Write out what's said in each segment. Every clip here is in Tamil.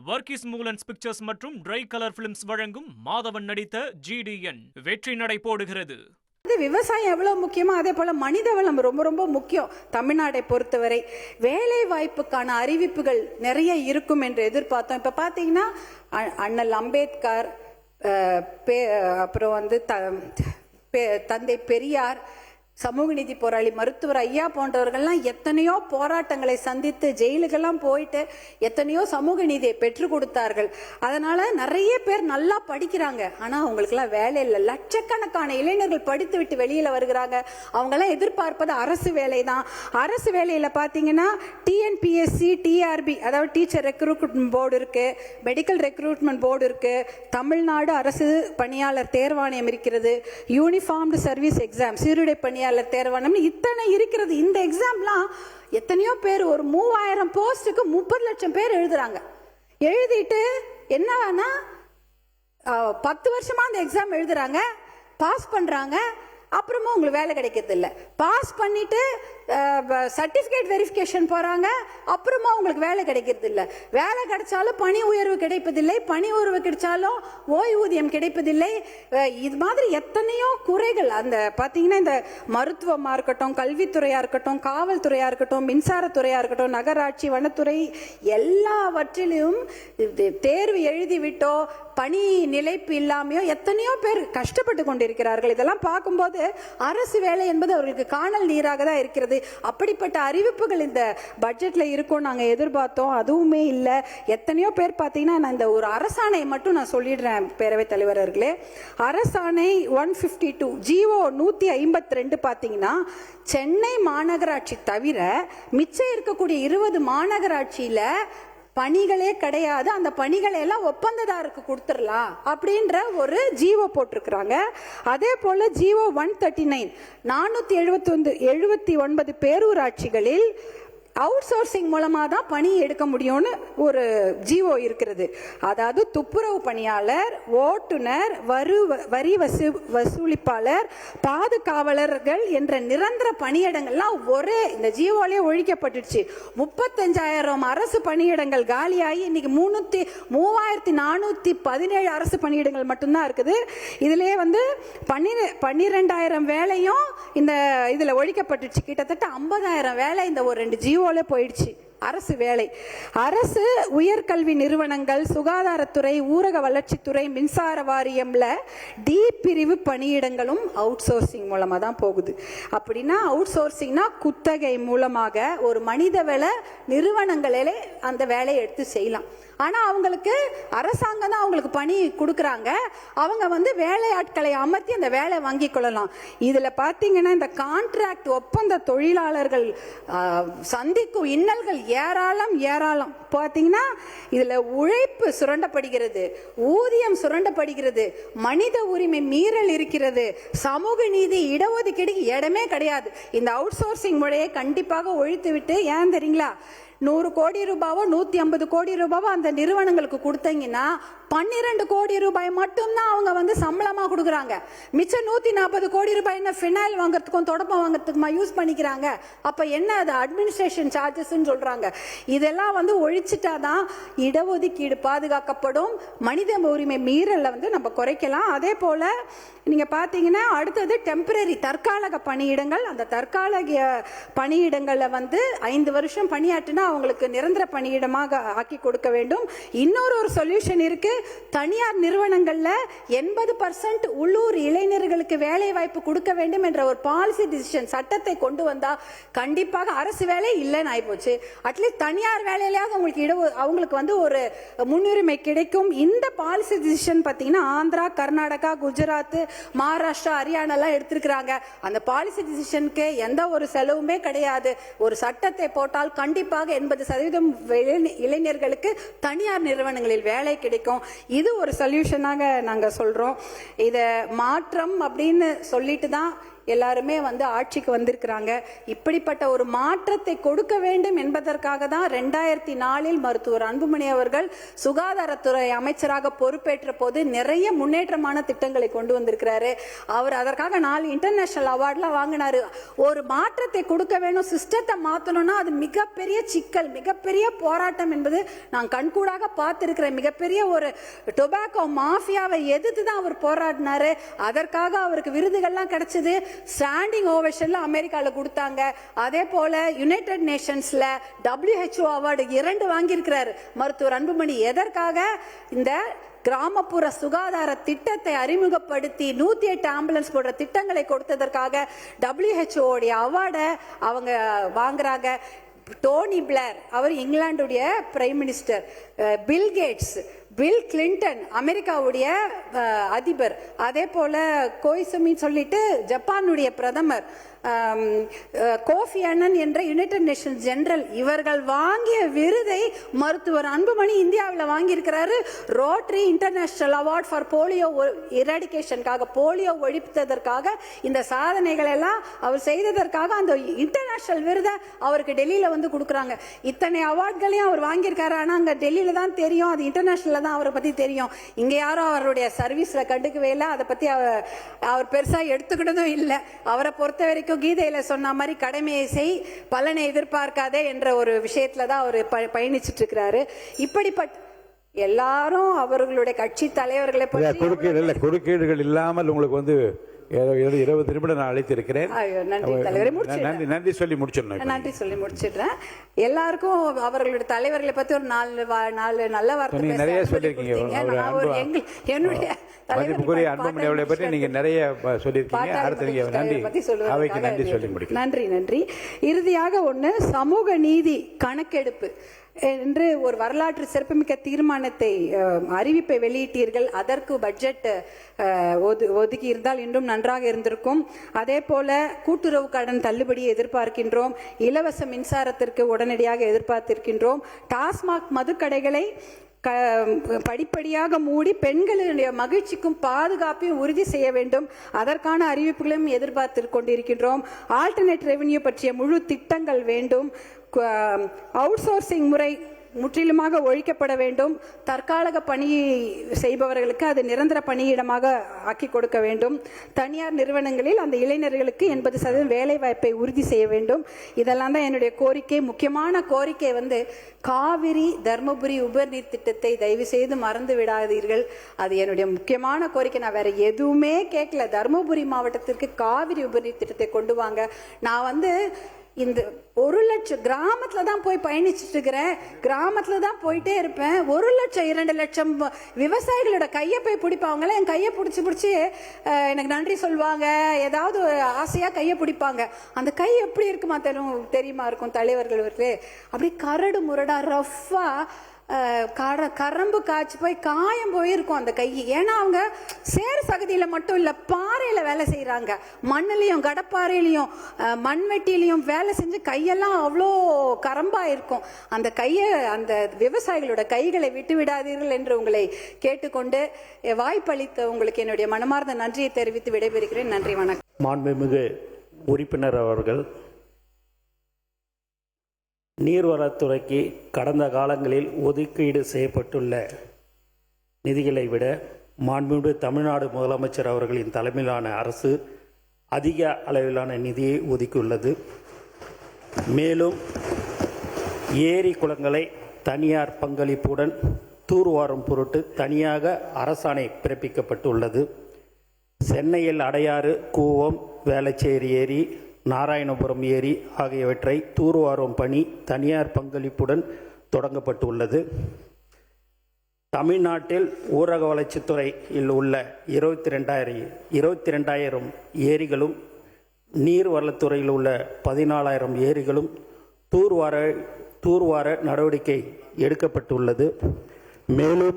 வர்கீஸ் மூலன்ஸ் பிக்சர்ஸ் மற்றும் ட்ரை கலர் பிலிம்ஸ் வழங்கும் மாதவன் நடித்த GDN வெற்றி நடை போடுகிறது. விவசாயம் எவ்வளவு முக்கியமோ அதே போல மனித வளம் ரொம்ப ரொம்ப முக்கியம். தமிழ்நாட்டை பொறுத்தவரை வேலை வாய்ப்புக்கான அறிவிப்புகள் நிறைய இருக்கும் என்று எதிர்பார்த்தோம். இப்ப பாத்தீங்கன்னா அண்ணல் அம்பேத்கர், அப்புறம் தந்தை பெரியார், சமூக நீதி போராளி மருத்துவர் ஐயா போன்றவர்கள்லாம் எத்தனையோ போராட்டங்களை சந்தித்து ஜெயிலுக்கெல்லாம் போயிட்டு எத்தனையோ சமூக நீதியை பெற்றுக் கொடுத்தார்கள். அதனால நிறைய பேர் நல்லா படிக்கிறாங்க. ஆனா அவங்களுக்குலாம் வேலை இல்லை. லட்சக்கணக்கான இளைஞர்கள் படித்து விட்டு வெளியில வருகிறாங்க. அவங்கெல்லாம் எதிர்பார்ப்பது அரசு வேலை தான். அரசு வேலையில பாத்தீங்கன்னா TNPSC, TRB அதாவது டீச்சர் ரெக்ரூட்மெண்ட் போர்டு இருக்கு, மெடிக்கல் ரெக்ரூட்மெண்ட் போர்டு இருக்கு, தமிழ்நாடு அரசு பணியாளர் தேர்வாணையம் இருக்கிறது, யூனிஃபார்ம்டு சர்வீஸ் எக்ஸாம் சீருடை பணியாளர் தேர்வாணையம், இத்தனை இருக்கிறது. இந்த எக்ஸாம்லாம் எத்தனையோ பேர் ஒரு 3000 போஸ்டுக்கு 30 லட்சம் பேர் எழுதுறாங்க. எழுதிட்டு என்னன்னா 10 வருஷமா அந்த எக்ஸாம் எழுதுறாங்க, பாஸ் பண்றாங்க, அப்புறமா உங்களுக்கு வேலை கிடைக்கிறது இல்லை. பாஸ் பண்ணிட்டு சர்டிபிகேட் வெரிஃபிகேஷன் போறாங்க, அப்புறமா உங்களுக்கு வேலை கிடைக்கிறது இல்லை. வேலை கிடைச்சாலும் பணி உயர்வு கிடைப்பதில்லை, பணி உயர்வு கிடைச்சாலும் ஓய்வூதியம் கிடைப்பதில்லை. இது மாதிரி எத்தனையோ குறைகள். அந்த பாத்தீங்கன்னா இந்த மருத்துவமா இருக்கட்டும், கல்வித்துறையா இருக்கட்டும், காவல்துறையா இருக்கட்டும், மின்சாரத்துறையா இருக்கட்டும், நகராட்சி, வனத்துறை, எல்லாவற்றிலும் தேர்வு எழுதி விட்டோ பணி நிலைப்பு இல்லாமையோ எத்தனையோ பேர் கஷ்டப்பட்டு கொண்டிருக்கிறார்கள். இதெல்லாம் பார்க்கும்போது அரசு வேலை என்பது அவர்களுக்கு காணல் நீராக தான் இருக்கிறது. அப்படிப்பட்ட அறிவிப்புகள் இந்த பட்ஜெட்ல இருக்கும் நாங்க எதிர்பார்த்தோம், அதுவுமே இல்லை. எத்தனையோ பேர் பார்த்தீங்கன்னா நான் இந்த ஒரு அரசாணை மட்டும் நான் சொல்லிடுறேன் பேரவைத் தலைவர்களே. அரசாணை 152 GO 152 பார்த்தீங்கன்னா சென்னை மாநகராட்சி தவிர மிச்சம் இருக்கக்கூடிய 20 மாநகராட்சியில பணிகளே கிடையாது. அந்த பணிகளை எல்லாம் ஒப்பந்ததாருக்கு கொடுத்துடலாம் அப்படின்ற ஒரு ஜிஓ போட்டிருக்கிறாங்க. அதே போல GO 139 479 பேரூராட்சிகளில் அவுட் சோர்சிங் மூலமா தான் பணி எடுக்க முடியும்னு ஒரு ஜிஓ இருக்கிறது. அதாவது துப்புரவு பணியாளர், ஓட்டுநர், வரி வசூலிப்பாளர், பாதுகாவலர்கள் என்ற நிரந்தர பணியிடங்கள்லாம் ஒரே இந்த ஜிஓலே ஒழிக்கப்பட்டுச்சு. 35,000 அரசு பணியிடங்கள் காலியாகி இன்னைக்கு 3,417 அரசு பணியிடங்கள் மட்டும்தான் இருக்குது. இதுலயே 12,000 வேலையும் இந்த இதுல ஒழிக்கப்பட்டுச்சு. கிட்டத்தட்ட 50,000 வேலை இந்த ஒரு 2 ஜிஓ போயிடுச்சு. அரசு வேலை, அரசு உயர்கல்வி நிறுவனங்கள், சுகாதாரத்துறை, ஊரக வளர்ச்சித்துறை, மின்சார வாரியம்ல டி பிரிவு பணியிடங்களும் அவுட் சோர்சிங் மூலமா தான் போகுது. அப்படின்னா அவுட் சோர்சிங்னா குத்தகை மூலமாக ஒரு மனிதவள நிறுவனங்களே அந்த வேலையை எடுத்து செய்யலாம். ஆனா அவங்களுக்கு அரசாங்கம் தான் அவங்களுக்கு பணி கொடுக்கறாங்க. அவங்க வேலையாட்களை அமர்த்தி அந்த வேலை வாங்கி கொள்ளலாம். இதுல பாத்தீங்கன்னா இந்த கான்ட்ராக்ட் ஒப்பந்த தொழிலாளர்கள் சந்திக்கும் இன்னல்கள் ஏராளம். பாத்தீங்கன்னா இதுல உழைப்பு சுரண்டப்படுகிறது, ஊதியம் சுரண்டப்படுகிறது, மனித உரிமை மீறல் இருக்கிறது, சமூக நீதி, இடஒதுக்கீடு இடமே கிடையாது. இந்த அவுட் சோர்சிங் முறையை கண்டிப்பாக ஒழித்து விட்டு, ஏன் தெரியுங்களா, 100 கோடி ரூபாவோ 150 கோடி ரூபாவோ அந்த நிறுவனங்களுக்கு கொடுத்தீங்கன்னா 12 கோடி ரூபாய் மட்டும்தான் அவங்க சம்பளமா கொடுக்குறாங்க. மிச்சம் 140 கோடி ரூபாய் என்ன ஃபினைல் வாங்குறதுக்கும் தொடப்பம் வாங்குறதுக்குமா யூஸ் பண்ணிக்கிறாங்க. அப்ப என்ன அது அட்மினிஸ்ட்ரேஷன் சார்ஜஸ் சொல்றாங்க. இதெல்லாம் ஒழிச்சிட்டாதான் இடஒதுக்கீடு பாதுகாக்கப்படும், மனித உரிமை மீறல நம்ம குறைக்கலாம். அதே போல நீங்க பாத்தீங்கன்னா அடுத்தது டெம்பரரி தற்காலிக பணியிடங்கள். அந்த தற்காலிக பணியிடங்கள்ல 5 வருஷம் பணியாற்றினா அவங்களுக்கு நிரந்தர பணியிடமாக ஆக்கி கொடுக்க வேண்டும். இன்னொரு சொல்யூஷன் இருக்கு. தனியார் நிறுவனங்கள்ல 80% உள்ளூர் இளைஞர்களுக்கு வேலை வாய்ப்பு கொடுக்க வேண்டும் என்ற ஒரு பாலிசி டிசிஷன் சட்டத்தை கொண்டு வந்தா கண்டிப்பாக அரசு வேலை இல்லைன்னு ஆயிப்போச்சு. அட்லீஸ்ட் தனியார் வேலையிலாவது அவங்களுக்கு ஒரு முன்னுரிமை கிடைக்கும். இந்த பாலிசி டிசிஷன் பாத்தீங்கன்னா ஆந்திரா, கர்நாடகா, குஜராத், மகாராஷ்டிரா, ஹரியானா எல்லாம் எடுத்திருக்கிறாங்க. அந்த பாலிசி டிசிஷனுக்கு எந்த ஒரு செலவுமே கிடையாது. ஒரு சட்டத்தை போட்டால் கண்டிப்பாக 80% இளைஞர்களுக்கு தனியார் நிறுவனங்களில் வேலை கிடைக்கும். இது ஒரு சொல்யூஷனாக நாங்க சொல்றோம். இத மாற்றம் அப்படின்னு சொல்லிட்டு தான் எல்லாருமே வந்து ஆட்சிக்கு வந்திருக்கிறாங்க. இப்படிப்பட்ட ஒரு மாற்றத்தை கொடுக்க வேண்டும் என்பதற்காக தான் 2004 மருத்துவர் அன்புமணி அவர்கள் சுகாதாரத்துறை அமைச்சராக பொறுப்பேற்ற போது நிறைய முன்னேற்றமான திட்டங்களை கொண்டு வந்திருக்கிறாரு. அவர் அதற்காக 4 இன்டர்நேஷனல் அவார்ட்லாம் வாங்கினாரு. ஒரு மாற்றத்தை கொடுக்க வேணும், சிஸ்டத்தை மாற்றணும்னா அது மிகப்பெரிய சிக்கல், மிகப்பெரிய போராட்டம் என்பது நான் கண்கூடாக பார்த்திருக்கிறேன். மிகப்பெரிய ஒரு டொபாக்கோ மாஃபியாவை எதிர்த்து தான் அவர் போராடினாரு. அதற்காக அவருக்கு விருதுகள்லாம் கிடைச்சது. ஸ்டாண்டிங் ஓவேஷன்ல அமெரிக்கால கொடுத்தாங்க. அதே போல யுனைடெட் நேஷன்ஸ்ல WHO அவார்டு 2 வாங்கியிருக்கிறார் மருத்துவர் அன்புமணி. எதற்காக? இந்த கிராமப்புற சுகாதார திட்டத்தை அறிமுகப்படுத்தி 108 ஆம்புலன்ஸ் போன்ற திட்டங்களை கொடுத்ததற்காக WHO உடைய அவார்டை அவங்க வாங்குறாங்க. டோனி பிளேர் அவர் இங்கிலாந்துடைய prime minister, Bill Gates, Bill Clinton அமெரிக்காவுடைய அதிபர், அதே போல கோய்சுமி சொல்லிட்டு ஜப்பானுடைய பிரதமர், கோஃபி அன்னன் என்ற யுனைடெட் நேஷன்ஸ் ஜெனரல், இவர்கள் வாங்கிய விருதை மருத்துவர் அன்புமணி இந்தியாவில் வாங்கியிருக்கிறாரு. Rotary International award for polio எராடிகேஷனுக்காக, போலியோ ஒழிப்பதற்காக இந்த சாதனைகள் எல்லாம் அவர் செய்ததற்காக அந்த இன்டர்நேஷனல் விருதை அவருக்கு டெல்லியில வந்து கொடுக்குறாங்க. இத்தனை அவார்ட்களையும் அவர் வாங்கியிருக்காரு. ஆனால் அங்கே டெல்லியில தான் தெரியும், அது இன்டர்நேஷனல்ல தான் அவரை பத்தி தெரியும். இங்க யாரும் அவருடைய சர்வீஸ்ல கண்டுக்கவே இல்லை, அதை பத்தி அவர் பெருசா எடுத்துக்கிட்டதும் இல்லை. அவரை பொறுத்த வரைக்கும் கீதையில சொன்ன மாதிரி கடமையை செய், பலனை எதிர்பார்க்காதே என்ற ஒரு விஷயத்துல தான் அவர் பயணிச்சுட்டு இருக்கிறாரு. இப்படிப்பட்ட எல்லாரும் அவர்களுடைய கட்சி தலைவர்களை பற்றி குறுக்கீடுகள் இல்லாமல் உங்களுக்கு வந்து 20 நிமிடம் நான் அழைத்திருக்கிறேன். நன்றி சொல்லி முடிச்சிடறேன். நன்றி சொல்லி முடிச்சிடுறேன். எல்லாருக்கும் அவர்களுடைய தலைவர்களை பத்தி ஒரு 4 நல்ல வார்த்தை நிறைய சொல்லியிருக்கீங்க. என்னுடைய மதிப்புக்குரிய அன்புமணி அவர்களை பற்றி நீங்க நிறைய சொல்லியிருக்கீங்க. அடுத்த நன்றி அவைக்கு நன்றி சொல்லி முடிக்கிறேன். நன்றி. இறுதியாக ஒன்று, சமூக நீதி கணக்கெடுப்பு என்று ஒரு வரலாற்று சிறப்புமிக்க தீர்மானத்தை அறிவிப்பை வெளியிட்டீர்கள். அதற்கு பட்ஜெட் ஒதுக்கி இருந்தால் இன்னும் நன்றாக இருந்திருக்கும். அதே போல கூட்டுறவு கடன் தள்ளுபடியை எதிர்பார்க்கின்றோம். இலவச மின்சாரத்திற்கு உடனடியாக எதிர்பார்த்திருக்கின்றோம். டாஸ்மாக் மதுக்கடைகளை படிப்படியாக மூடி பெண்களுடைய மகிழ்ச்சிக்கும் பாதுகாப்பையும் உறுதி செய்ய வேண்டும். அதற்கான அறிவிப்புகளையும் எதிர்பார்த்து கொண்டிருக்கின்றோம். ஆல்டர்னேட் ரெவென்யூ பற்றிய முழு திட்டங்கள் வேண்டும். அவுட் சோர்சிங் முறை முற்றிலுமாக ஒழிக்கப்பட வேண்டும். தற்காலிக பணி செய்பவர்களுக்கு அது நிரந்தர பணியிடமாக ஆக்கி கொடுக்க வேண்டும். தனியார் நிறுவனங்களில் அந்த இளைஞர்களுக்கு 80% வேலை வாய்ப்பை உறுதி செய்ய வேண்டும். இதெல்லாம் தான் என்னுடைய கோரிக்கை. முக்கியமான கோரிக்கை வந்து காவிரி தர்மபுரி உபர்நீர் திட்டத்தை தயவு செய்து மறந்து விடாதீர்கள். அது என்னுடைய முக்கியமான கோரிக்கை. நான் வேற எதுவுமே கேட்கல. தர்மபுரி மாவட்டத்திற்கு காவிரி உபர்நீர் திட்டத்தை கொண்டு வாங்க. நான் வந்து இந்த 1 லட்சம் கிராமத்துல தான் போய் பயணிச்சுட்டு இருக்கிறேன். கிராமத்துல தான் போயிட்டே இருப்பேன். 1 லட்சம் 2 லட்சம் விவசாயிகளோட கையை போய் பிடிப்பாங்களே, என் கையை பிடிச்சி எனக்கு நன்றி சொல்லுவாங்க. ஏதாவது ஆசையா கையை பிடிப்பாங்க. அந்த கை எப்படி இருக்குமா தெரியுமா இருக்கும் தலைவர்களுக்கு? அப்படி கரடு முரடா ரஃபா கரம்பு காய்ச்சி போய் காயம் போயிருக்கும் அந்த கை. ஏன்னா அவங்க சேர் சகதியில மட்டும் இல்ல, பாறையில வேலை செய்யறாங்க. மண்ணிலையும் கடப்பாறையிலையும் மண்வெட்டிலையும் வேலை செஞ்சு கையெல்லாம் அவ்வளோ கரம்பா இருக்கும். அந்த கையை, அந்த விவசாயிகளோட கைகளை விட்டு விடாதீர்கள் என்று உங்களை கேட்டுக்கொண்டு வாய்ப்பளித்த உங்களுக்கு என்னுடைய மனமார்ந்த நன்றியை தெரிவித்து விடைபெறுகிறேன். நன்றி, வணக்கம். மாண்புமிகு உறுப்பினர் அவர்கள், நீர்வளத்துறைக்கு கடந்த காலங்களில் ஒதுக்கீடு செய்யப்பட்டுள்ள நிதிகளை விட மாண்புமிகு தமிழ்நாடு முதலமைச்சர் அவர்களின் தலைமையிலான அரசு அதிக அளவிலான நிதியை ஒதுக்கியுள்ளது. மேலும் ஏரி குளங்களை தனியார் பங்களிப்புடன் தூர்வாரும் பொருட்டு தனியாக அரசாணை பிறப்பிக்கப்பட்டுள்ளது. சென்னையில் அடையாறு, கூவம், வேளச்சேரி ஏரி, நாராயணபுரம் ஏரி ஆகியவற்றை தூர்வாரும் பணி தனியார் பங்களிப்புடன் தொடங்கப்பட்டுள்ளது. தமிழ்நாட்டில் ஊரக வளர்ச்சித்துறையில் உள்ள 22,000 ஏரிகளும், நீர்வளத்துறையில் உள்ள 14,000 ஏரிகளும் தூர்வார நடவடிக்கை எடுக்கப்பட்டுள்ளது. மேலும்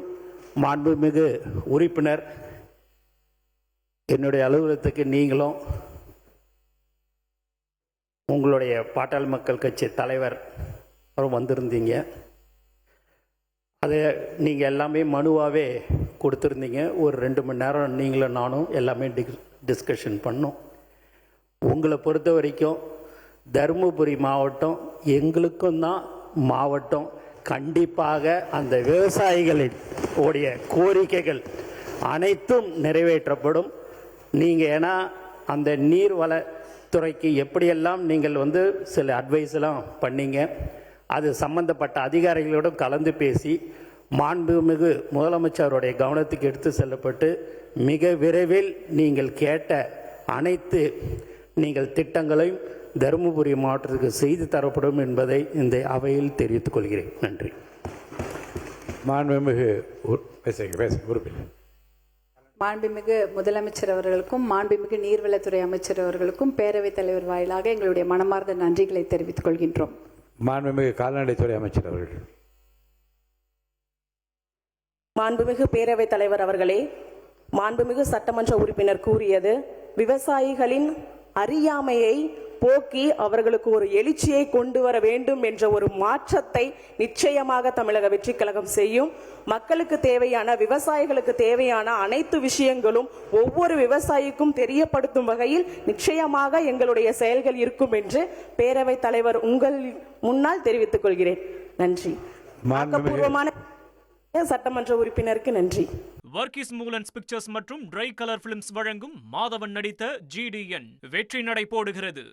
மாண்புமிகு உறுப்பினர், என்னுடைய அலுவலகத்துக்கு நீங்களும் உங்களுடைய பாட்டாளி மக்கள் கட்சி தலைவர் வந்திருந்தீங்க. அதை நீங்கள் எல்லாமே மனுவாகவே கொடுத்துருந்தீங்க. ஒரு 2 மணி நேரம் நீங்களும் நானும் எல்லாமே டிஸ்கஷன் பண்ணோம். உங்களை பொறுத்த வரைக்கும் தருமபுரி மாவட்டம் எங்களுக்கும் தான் மாவட்டம். கண்டிப்பாக அந்த விவசாயிகளின் உடைய கோரிக்கைகள் அனைத்தும் நிறைவேற்றப்படும். நீங்கள் ஏன்னா அந்த நீர்வளத்துறைக்கு எப்படியெல்லாம் நீங்கள் சில அட்வைஸ்லாம் பண்ணீங்க, அது சம்பந்தப்பட்ட அதிகாரிகளோடும் கலந்து பேசி மாண்புமிகு முதலமைச்சருடைய கவனத்துக்கு எடுத்து செல்லப்பட்டு மிக விரைவில் நீங்கள் கேட்ட அனைத்து திட்டங்களையும் தருமபுரி மாவட்டத்துக்கு செய்து தரப்படும் என்பதை இந்த அவையில் தெரிவித்துக் கொள்கிறேன். நன்றி. மாண்புமிகு உறுப்பினர். மாண்புமிகு முதலமைச்சர் அவர்களுக்கும் மாண்புமிகு நீர்வளத்துறை அமைச்சர் அவர்களுக்கும் பேரவைத் தலைவர் வாயிலாக எங்களுடைய மனமார்ந்த நன்றிகளை தெரிவித்துக் கொள்கின்றோம். மாண்புமிகு கால்நடைத்துறை அமைச்சர் அவர்கள். மாண்புமிகு பேரவைத் தலைவர் அவர்களே, மாண்புமிகு சட்டமன்ற உறுப்பினர் கூறியது விவசாயிகளின் அறியாமையை போக்கி அவர்களுக்கு ஒரு எழுச்சியை கொண்டு வர வேண்டும் என்ற ஒரு மாற்றத்தை நிச்சயமாக தமிழக வெற்றி கழகம் செய்யும். மக்களுக்கு தேவையான, விவசாயிகளுக்கு தேவையான அனைத்து விஷயங்களும் ஒவ்வொரு விவசாயிக்கும் தெரியப்படுத்தும் வகையில் நிச்சயமாக எங்களுடைய செயல்கள் இருக்கும் என்று பேரவைத் தலைவர் உங்கள் முன்னால் தெரிவித்துக் கொள்கிறேன். நன்றி. ஆக்கப்பூர்வமான சட்டமன்ற உறுப்பினருக்கு நன்றி. வர்கீஸ் மூலன்ஸ் பிக்சர்ஸ் மற்றும் ட்ரை கலர் பிலிம்ஸ் வழங்கும் மாதவன் நடித்த GDN வெற்றி நடை போடுகிறது.